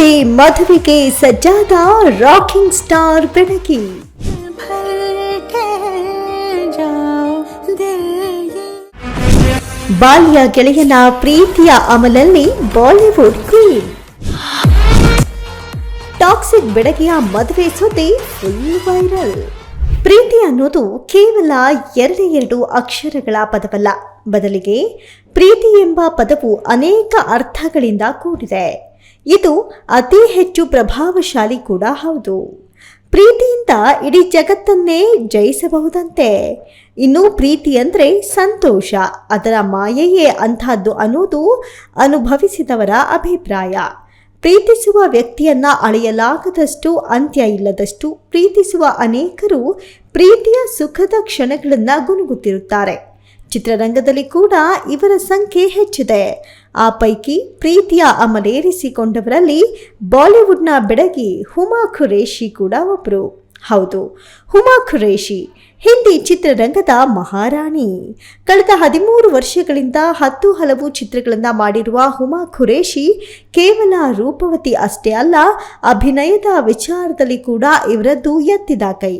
ಜೊತೆ ಮದುವೆಗೆ ಸಜ್ಜಾದ rocking star ಬೆಡಗಿ. ಬಾಲ್ಯ ಗೆಳೆಯನ ಪ್ರೀತಿಯ ಅಮಲಲ್ಲಿ ಬಾಲಿವುಡ್ ಕ್ವೀನ್. ಟಾಕ್ಸಿಕ್ ಬೆಡಗಿಯ ಮದುವೆ ಸುದ್ದಿ ಫುಲ್ ವೈರಲ್. ಪ್ರೀತಿ ಅನ್ನೋದು ಕೇವಲ ಎರಡು ಅಕ್ಷರಗಳ ಪದವಲ್ಲ, ಬದಲಿಗೆ ಪ್ರೀತಿ ಎಂಬ ಪದವು ಅನೇಕ ಅರ್ಥಗಳಿಂದ ಕೂಡಿದೆ. ಇದು ಅತಿ ಹೆಚ್ಚು ಪ್ರಭಾವಶಾಲಿ ಕೂಡ ಹೌದು. ಪ್ರೀತಿಯಿಂದ ಇಡೀ ಜಗತ್ತನ್ನೇ ಜಯಿಸಬಹುದಂತೆ. ಇನ್ನು ಪ್ರೀತಿ ಅಂದರೆ ಸಂತೋಷ, ಅದರ ಮಾಯೆಯೇ ಅಂತಹದ್ದು ಅನ್ನೋದು ಅನುಭವಿಸಿದವರ ಅಭಿಪ್ರಾಯ. ಪ್ರೀತಿಸುವ ವ್ಯಕ್ತಿಯನ್ನ ಅಳೆಯಲಾಗದಷ್ಟು, ಅಂತ್ಯ ಇಲ್ಲದಷ್ಟು ಪ್ರೀತಿಸುವ ಅನೇಕರು ಪ್ರೀತಿಯ ಸುಖದ ಕ್ಷಣಗಳನ್ನು ಗುನುಗುತ್ತಿರುತ್ತಾರೆ. ಚಿತ್ರರಂಗದಲ್ಲಿ ಕೂಡ ಇವರ ಸಂಖ್ಯೆ ಹೆಚ್ಚಿದೆ. ಆ ಪೈಕಿ ಪ್ರೀತಿಯ ಅಮಲೇರಿಸಿಕೊಂಡವರಲ್ಲಿ ಬಾಲಿವುಡ್ನ ಬೆಡಗಿ ಹುಮಾ ಖುರೇಶಿ ಕೂಡ ಒಬ್ಬರು. ಹೌದು, ಹುಮಾ ಖುರೇಶಿ ಹಿಂದಿ ಚಿತ್ರರಂಗದ ಮಹಾರಾಣಿ. ಕಳೆದ 13 ವರ್ಷಗಳಿಂದ 10 ಹಲವು ಚಿತ್ರಗಳನ್ನು ಮಾಡಿರುವ ಹುಮಾ ಖುರೇಶಿ ಕೇವಲ ರೂಪವತಿ ಅಷ್ಟೇ ಅಲ್ಲ, ಅಭಿನಯದ ವಿಚಾರದಲ್ಲಿ ಕೂಡ ಇವರದ್ದು ಎತ್ತಿದ ಕೈ.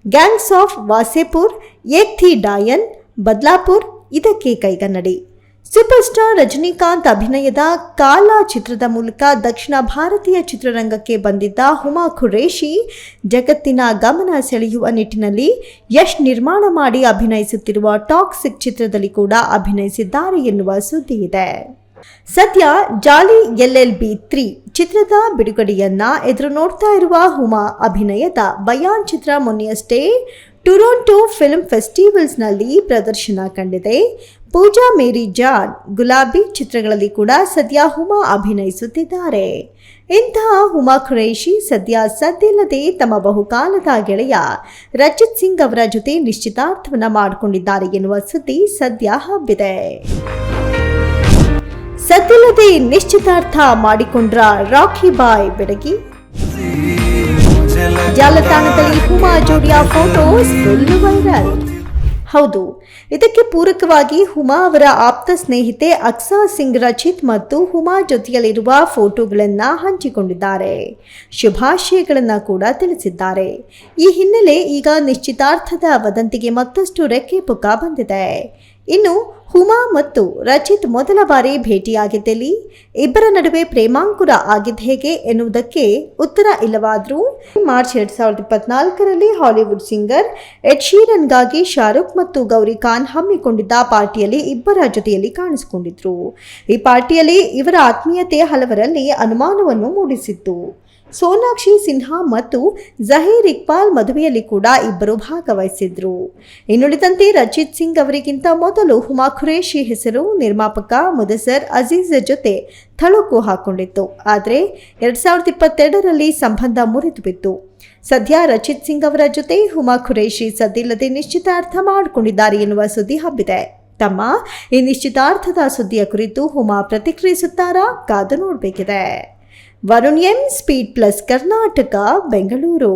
ಗ್ಯಾಂಗ್ಸ್ ಆಫ್ ವಾಸೆಪುರ್, ಏಕ್ ಥಿ ಡಾಯನ್, ಬದ್ಲಾಪುರ್ ಇದಕ್ಕೆ ಕೈಗನ್ನಡಿ. ಸೂಪರ್ ಸ್ಟಾರ್ ರಜನಿಕಾಂತ್ ಅಭಿನಯದ ಕಾಲಾ ಚಿತ್ರದ ಮೂಲಕ ದಕ್ಷಿಣ ಭಾರತೀಯ ಚಿತ್ರರಂಗಕ್ಕೆ ಬಂದಿದ್ದ ಹುಮಾ ಖುರೇಶಿ ಜಗತ್ತಿನ ಗಮನ ಸೆಳೆಯುವ ನಿಟ್ಟಿನಲ್ಲಿ ಯಶ್ ನಿರ್ಮಾಣ ಮಾಡಿ ಅಭಿನಯಿಸುತ್ತಿರುವ ಟಾಕ್ಸಿಕ್ ಚಿತ್ರದಲ್ಲಿ ಕೂಡ ಅಭಿನಯಿಸಿದ್ದಾರೆ ಎನ್ನುವ ಸುದ್ದಿ ಇದೆ. ಸದ್ಯ ಜಾಲಿ LLB 3 ಚಿತ್ರದ ಬಿಡುಗಡೆಯನ್ನ ಎದುರು ನೋಡ್ತಾ ಇರುವ ಹುಮಾ ಅಭಿನಯದ ಬಯಾನ್ ಚಿತ್ರ ಮೊನ್ನೆಯಷ್ಟೇ ಟೊರೊಂಟೊ ಫಿಲ್ಮ್ ಫೆಸ್ಟಿವಲ್ಸ್ನಲ್ಲಿ ಪ್ರದರ್ಶನ ಕಂಡಿದೆ. ಪೂಜಾ ಮೇರಿ ಜಾನ್, ಗುಲಾಬಿ ಚಿತ್ರಗಳಲ್ಲಿ ಕೂಡ ಸದ್ಯ ಹುಮಾ ಅಭಿನಯಿಸುತ್ತಿದ್ದಾರೆ. ಇಂತಹ ಹುಮಾ ಖುರೇಶಿ ಸದ್ದಿಲ್ಲದೆ ತಮ್ಮ ಬಹುಕಾಲದ ಗೆಳೆಯ ರಚಿತ್ ಸಿಂಗ್ ಅವರ ಜೊತೆ ನಿಶ್ಚಿತಾರ್ಥವನ್ನ ಮಾಡಿಕೊಂಡಿದ್ದಾರೆ ಎನ್ನುವ ಸುದ್ದಿ ಸದ್ಯ ಹಬ್ಬಿದೆ. ಸದ್ದಿಲ್ಲದೆ ನಿಶ್ಚಿತಾರ್ಥ ಮಾಡಿಕೊಂಡ್ರ ರಾಖಿ ಬಾಯ್ ಬೆಡಗಿ. ಜಾಲತಾಣದಲ್ಲಿ ಹುಮಾ ಜೋಡಿಯ ಫೋಟೋಸ್ ಫುಲ್ ವೈರಲ್. ಹೌದು, ಇದಕ್ಕೆ ಪೂರಕವಾಗಿ ಹುಮಾ ಅವರ ಆಪ್ತ ಸ್ನೇಹಿತೆ ಅಕ್ಸಾ ಸಿಂಗ್ ರಚಿತ್ ಮತ್ತು ಹುಮಾ ಜೊತೆಯಲ್ಲಿರುವ ಫೋಟೋಗಳನ್ನು ಹಂಚಿಕೊಂಡಿದ್ದಾರೆ. ಶುಭಾಶಯಗಳನ್ನು ಕೂಡ ತಿಳಿಸಿದ್ದಾರೆ. ಈ ಹಿನ್ನೆಲೆ ಈಗ ನಿಶ್ಚಿತಾರ್ಥದ ವದಂತಿಗೆ ಮತ್ತಷ್ಟು ರೆಕ್ಕೆ ಪುಕ್ಕ ಬಂದಿದೆ. ಇನ್ನು ಹುಮಾ ಮತ್ತು ರಚಿತ್ ಮೊದಲ ಬಾರಿ ಭೇಟಿಯಾಗಿದ್ದಲ್ಲಿ ಇಬ್ಬರ ನಡುವೆ ಪ್ರೇಮಾಂಕುರ ಆಗಿದ್ದ ಹೇಗೆ ಎನ್ನುವುದಕ್ಕೆ ಉತ್ತರ ಇಲ್ಲವಾದರೂ ಮಾರ್ಚ್ 2024ರಲ್ಲಿ ಹಾಲಿವುಡ್ ಸಿಂಗರ್ ಎಡ್ ಶೀರನ್ಗಾಗಿ ಶಾರುಖ್ ಮತ್ತು ಗೌರಿ ಖಾನ್ ಹಮ್ಮಿಕೊಂಡಿದ್ದ ಪಾರ್ಟಿಯಲ್ಲಿ ಇಬ್ಬರ ಜೊತೆಯಲ್ಲಿ ಕಾಣಿಸಿಕೊಂಡಿದ್ರು. ಈ ಪಾರ್ಟಿಯಲ್ಲಿ ಇವರ ಆತ್ಮೀಯತೆ ಹಲವರಲ್ಲಿ ಅನುಮಾನವನ್ನು ಮೂಡಿಸಿತ್ತು. ಸೋನಾಕ್ಷಿ ಸಿನ್ಹಾ ಮತ್ತು ಜಹೀರ್ ಇಕ್ಬಾಲ್ ಮದುವೆಯಲ್ಲಿ ಕೂಡ ಇಬ್ಬರು ಭಾಗವಹಿಸಿದ್ರು. ಇನ್ನುಳಿದಂತೆ ರಚಿತ್ ಸಿಂಗ್ ಅವರಿಗಿಂತ ಮೊದಲು ಹುಮಾ ಖುರೇಶಿ ಹೆಸರು ನಿರ್ಮಾಪಕ ಮುದಸರ್ ಅಜೀಜ್ ಜೊತೆ ಥಳುಕು ಹಾಕೊಂಡಿತ್ತು. ಆದರೆ 2022ರಲ್ಲಿ ಸಂಬಂಧ ಮುರಿದು ಬಿತ್ತು. ಸದ್ಯ ರಚಿತ್ ಸಿಂಗ್ ಅವರ ಜೊತೆ ಹುಮಾ ಖುರೇಶಿ ಸದ್ದಿಲ್ಲದೆ ನಿಶ್ಚಿತಾರ್ಥ ಮಾಡಿಕೊಂಡಿದ್ದಾರೆ ಎನ್ನುವ ಸುದ್ದಿ ಹಬ್ಬಿದೆ. ತಮ್ಮ ಈ ನಿಶ್ಚಿತಾರ್ಥದ ಸುದ್ದಿಯ ಕುರಿತು ಹುಮಾ ಪ್ರತಿಕ್ರಿಯಿಸುತ್ತಾರಾ? ಕಾದು ನೋಡಬೇಕಿದೆ. Varun M, speed plus Karnataka, Bengaluru.